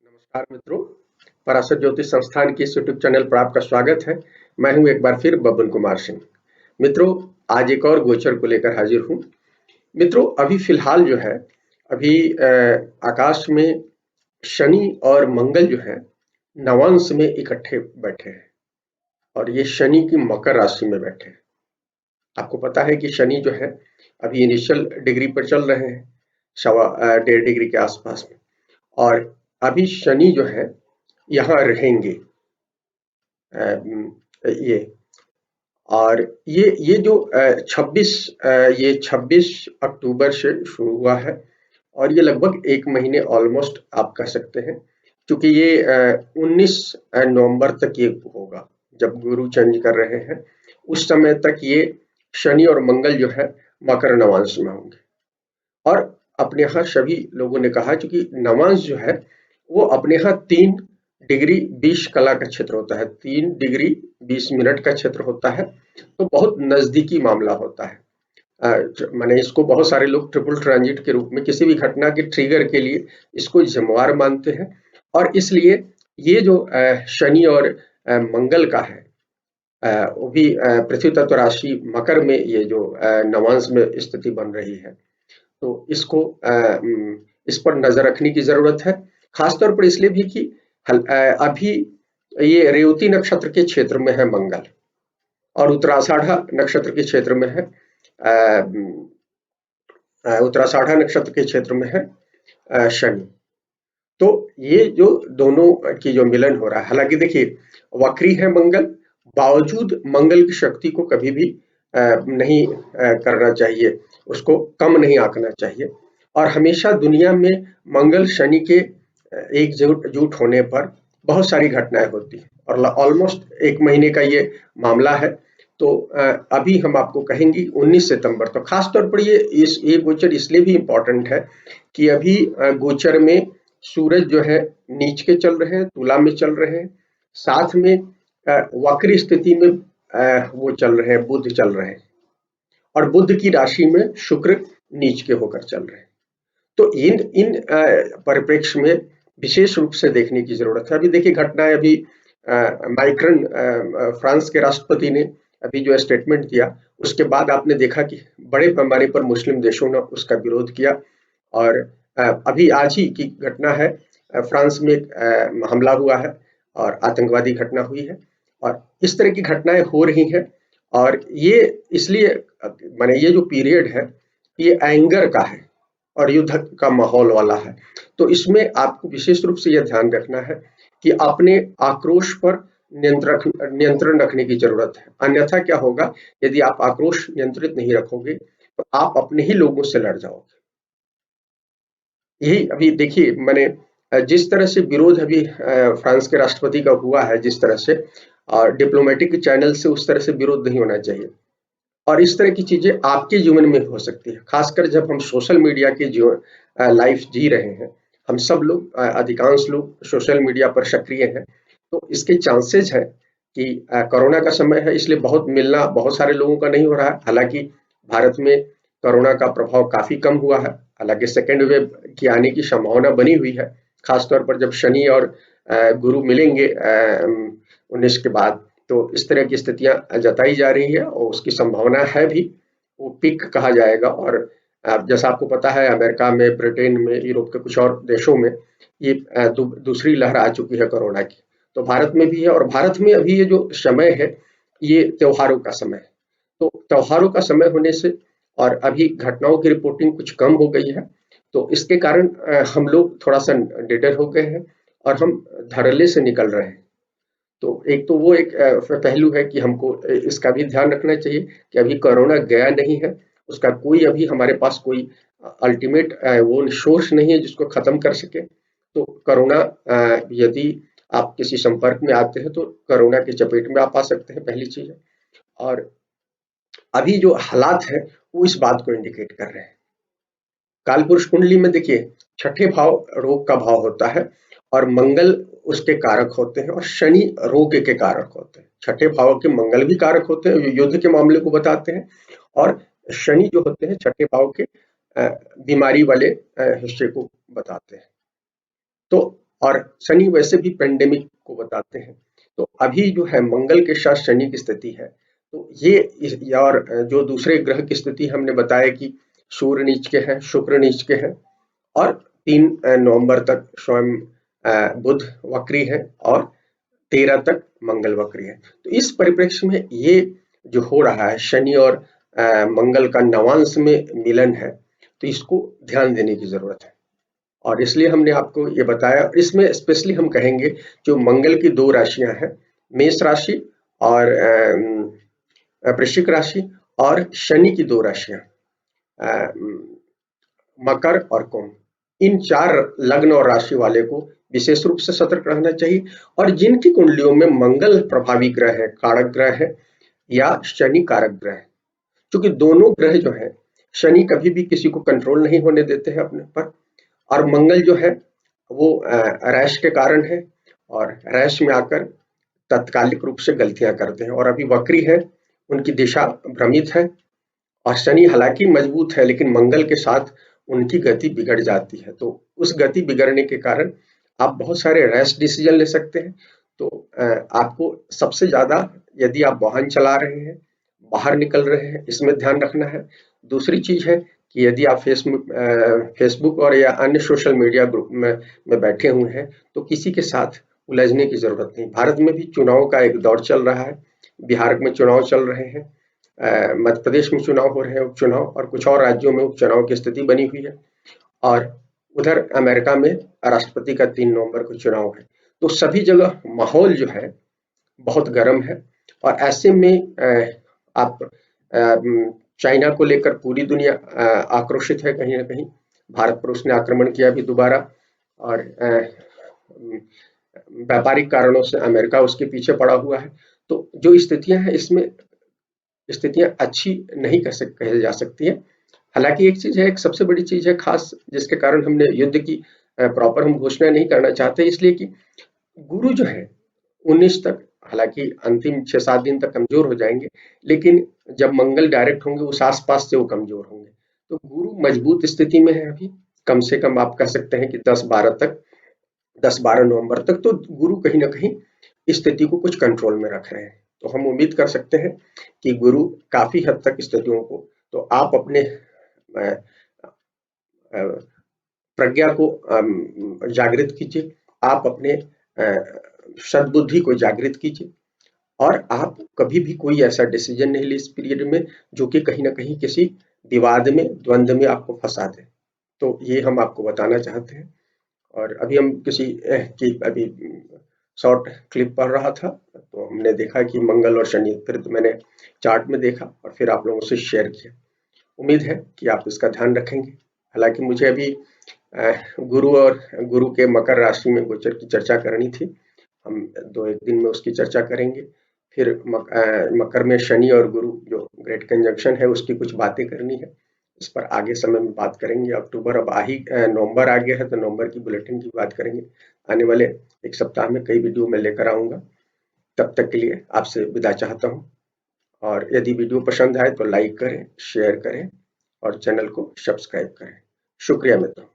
नमस्कार मित्रों। पराशर ज्योतिष संस्थान के इस यूट्यूब चैनल पर आपका स्वागत है। मैं हूं एक बार फिर बबन कुमार सिंह। मित्रों, आज एक और गोचर को लेकर हाजिर हूं। मित्रों, अभी फिलहाल जो है अभी आकाश में शनि और मंगल जो है नवांश में इकट्ठे बैठे हैं और ये शनि की मकर राशि में बैठे हैं। आपको पता है कि शनि जो है अभी इनिशियल डिग्री पर चल रहे हैं, 1.25 डिग्री के आसपास में। और अभी शनि जो है यहाँ रहेंगे। ये और ये जो 26 अक्टूबर से शुरू हुआ है और ये लगभग 1 महीने ऑलमोस्ट आप कह सकते हैं, क्योंकि ये 19 नवंबर तक ये होगा। जब गुरु चेंज कर रहे हैं उस समय तक ये शनि और मंगल जो है मकर नवांश में होंगे। और अपने यहाँ सभी लोगों ने कहा, क्योंकि नवांश जो है वो अपने यहाँ 3 डिग्री 20 कला का क्षेत्र होता है, 3 डिग्री 20 मिनट का क्षेत्र होता है, तो बहुत नजदीकी मामला होता है। माने इसको बहुत सारे लोग ट्रिपल ट्रांजिट के रूप में किसी भी घटना के ट्रिगर के लिए इसको जिम्मेवार मानते हैं। और इसलिए ये जो शनि और मंगल का है, वो भी पृथ्वी तत्व राशि मकर में ये जो नवांश में स्थिति बन रही है, तो इसको इस पर नजर रखने की जरूरत है। खासतौर पर इसलिए भी कि अभी ये रेवती नक्षत्र के क्षेत्र में है मंगल और उत्तराषाढ़ा नक्षत्र के क्षेत्र में है उत्तराषाढ़ा नक्षत्र के क्षेत्र में है शनि। तो ये जो दोनों की जो मिलन हो रहा है, हालांकि देखिए वक्री है मंगल, बावजूद मंगल की शक्ति को कभी भी नहीं करना चाहिए, उसको कम नहीं आंकना चाहिए। और हमेशा दुनिया में मंगल शनि के एकजुट होने पर बहुत सारी घटनाएं होती हैं और ऑलमोस्ट 1 महीने का ये मामला है। तो अभी हम आपको कहेंगे 19 सितंबर, तो खास तौर पर ये गोचर इसलिए भी इम्पोर्टेंट है कि अभी गोचर में सूरज जो है नीच के चल रहे हैं, तुला में चल रहे हैं, साथ में वक्री स्थिति में वो चल रहे हैं, बुध चल रहे हैं और बुध की राशि में शुक्र नीच के होकर चल रहे हैं। तो इन इन परिप्रेक्ष्य में विशेष रूप से देखने की जरूरत है। अभी देखिए घटनाएं, अभी माइक्रन फ्रांस के राष्ट्रपति ने अभी जो स्टेटमेंट दिया, उसके बाद आपने देखा कि बड़े पैमाने पर मुस्लिम देशों ने उसका विरोध किया। और अभी आज ही की घटना है, फ्रांस में हमला हुआ है और आतंकवादी घटना हुई है और इस तरह की घटनाएं हो रही हैं। और ये इसलिए माने ये जो पीरियड है ये एंगर का है और युद्ध का माहौल वाला है। तो इसमें आपको विशेष रूप से यह ध्यान रखना है कि अपने आक्रोश पर नियंत्रण रखने की जरूरत है। अन्यथा क्या होगा, यदि आप आक्रोश नियंत्रित नहीं रखोगे तो आप अपने ही लोगों से लड़ जाओगे। यही अभी देखिए, मैंने जिस तरह से विरोध अभी फ्रांस के राष्ट्रपति का हुआ है, जिस तरह से और डिप्लोमेटिक चैनल से उस तरह से विरोध नहीं होना चाहिए। और इस तरह की चीजें आपके जीवन में हो सकती है, खासकर जब हम सोशल मीडिया के जीवन लाइफ जी रहे हैं। हम सब लोग अधिकांश लोग सोशल मीडिया पर सक्रिय हैं, तो इसके चांसेस है कि कोरोना का समय है इसलिए बहुत मिलना बहुत सारे लोगों का नहीं हो रहा है। हालांकि भारत में कोरोना का प्रभाव काफी कम हुआ है, हालांकि सेकेंड वेव की आने की संभावना बनी हुई है, खासतौर पर जब शनि और गुरु मिलेंगे 19 के बाद। तो इस तरह की स्थितियां जताई जा रही है और उसकी संभावना है भी, वो पीक कहा जाएगा। और जैसा आपको पता है अमेरिका में, ब्रिटेन में, यूरोप के कुछ और देशों में ये दूसरी लहर आ चुकी है कोरोना की, तो भारत में भी है। और भारत में अभी ये जो समय है ये त्योहारों का समय है, तो त्योहारों का समय होने से और अभी घटनाओं की रिपोर्टिंग कुछ कम हो गई है, तो इसके कारण हम लोग थोड़ा सा निडर हो गए हैं और हम धड़ल्ले से निकल रहे हैं। तो एक तो वो एक पहलू है कि हमको इसका भी ध्यान रखना चाहिए कि अभी कोरोना गया नहीं है, उसका कोई अभी हमारे पास कोई अल्टीमेट वो सोर्स नहीं है जिसको खत्म कर सके। तो कोरोना यदि आप किसी संपर्क में आते हैं तो कोरोना की चपेट में आप आ सकते हैं, पहली चीज है। और अभी जो हालात है वो इस बात को इंडिकेट कर रहे हैं। कालपुरुष कुंडली में देखिए छठे भाव रोग का भाव होता है और मंगल उसके कारक होते हैं और शनि रोग के कारक होते हैं। छठे भाव के मंगल भी कारक होते हैं, युद्ध के मामले को बताते हैं, और शनि जो होते हैं छठे भाव के बीमारी वाले हिस्से को बताते हैं। तो और शनि वैसे भी पेंडेमिक को बताते हैं। तो अभी जो है मंगल के साथ शनि की स्थिति है, तो और जो दूसरे ग्रह की स्थिति हमने बताया कि सूर्य नीच के हैं, शुक्र नीच के हैं, और 3 नवंबर तक स्वयं बुध वक्री है, और 13 तक मंगल वक्री है। तो इस परिप्रेक्ष्य में ये जो हो रहा है शनि और मंगल का नवांश में मिलन है, तो इसको ध्यान देने की जरूरत है। और इसलिए हमने आपको ये बताया। इसमें स्पेशली हम कहेंगे जो मंगल की 2 राशियां हैं, मेष राशि और वृश्चिक राशि, और शनि की 2 राशियां मकर और कुंभ, इन 4 लग्न और राशि वाले को विशेष रूप से सतर्क रहना चाहिए। और जिनकी कुंडलियों में मंगल प्रभावी ग्रह है, कारक ग्रह है, या शनि कारक ग्रह है, क्योंकि दोनों ग्रह जो है, शनि कभी भी किसी को कंट्रोल नहीं होने देते हैं अपने पर, और मंगल जो है वो रैश के कारण है, और रैश में आकर तात्कालिक रूप से गलतियां करते हैं, और अभी वक्री है, उनकी दिशा भ्रमित है। और शनि हालांकि मजबूत है, लेकिन मंगल के साथ उनकी गति बिगड़ जाती है। तो उस गति बिगड़ने के कारण आप बहुत सारे रैश डिसीजन ले सकते हैं। तो आपको सबसे ज्यादा, यदि आप वाहन चला रहे हैं, बाहर निकल रहे हैं, इसमें ध्यान रखना है। दूसरी चीज है कि यदि आप फेसबुक और या अन्य सोशल मीडिया ग्रुप में बैठे हुए हैं, तो किसी के साथ उलझने की जरूरत नहीं। भारत में भी चुनाव का एक दौर चल रहा है, बिहार में चुनाव चल रहे हैं, मध्य प्रदेश में चुनाव हो रहे हैं, उपचुनाव, और कुछ और राज्यों में उपचुनाव की स्थिति बनी हुई है, और उधर अमेरिका में राष्ट्रपति का 3 नवंबर को चुनाव है। तो सभी जगह माहौल जो है बहुत गर्म है, और ऐसे में आप चाइना को लेकर पूरी दुनिया आक्रोशित है कहीं ना कहीं। भारत पर उसने आक्रमण किया भी दोबारा, और व्यापारिक कारणों से अमेरिका उसके पीछे पड़ा हुआ है। तो जो स्थितियां हैं, इसमें स्थितियां अच्छी नहीं कही जा सकती है। हालांकि एक चीज है, एक सबसे बड़ी चीज है खास, जिसके कारण हमने युद्ध की प्रॉपर हम घोषणा नहीं करना चाहते, इसलिए कि गुरु जो है 19 तक, हालांकि अंतिम 6-7 दिन तक कमजोर हो जाएंगे, लेकिन जब मंगल डायरेक्ट होंगे उस आसपास से वो कमजोर होंगे। तो गुरु मजबूत स्थिति में है अभी, कम से कम आप कह सकते हैं कि 10-12 नवंबर तक तो गुरु कहीं ना कहीं स्थिति को कुछ कंट्रोल में रख रहे हैं। तो हम उम्मीद कर सकते हैं कि गुरु काफी हद तक स्थितियों को, तो आप अपने प्रज्ञा को जागृत कीजिए, आप अपने सद्बुद्धि को जागृत कीजिए, और आप कभी भी कोई ऐसा डिसीजन नहीं ले इस पीरियड में जो कि कहीं ना कहीं किसी विवाद में, द्वंद्व में आपको फंसा दे। तो ये हम आपको बताना चाहते हैं। और अभी हम किसी की अभी शॉर्ट क्लिप पढ़ रहा था, तो हमने देखा कि मंगल और शनि, फिर तो मैंने चार्ट में देखा और फिर आप लोगों से शेयर किया। उम्मीद है कि आप इसका ध्यान रखेंगे। हालांकि मुझे अभी गुरु के मकर राशि में गोचर की चर्चा करनी थी, हम 2-1 दिन में उसकी चर्चा करेंगे। फिर मकर में शनि और गुरु जो ग्रेट कंजंक्शन है, उसकी कुछ बातें करनी है, इस पर आगे समय में बात करेंगे। अक्टूबर अब नवंबर आ गया है, तो नवंबर की बुलेटिन की बात करेंगे। आने वाले 1 सप्ताह में कई वीडियो मैं लेकर आऊंगा। तब तक के लिए आपसे विदा चाहता हूँ, और यदि वीडियो पसंद आए तो लाइक करें, शेयर करें, और चैनल को सब्सक्राइब करें। शुक्रिया मित्रों।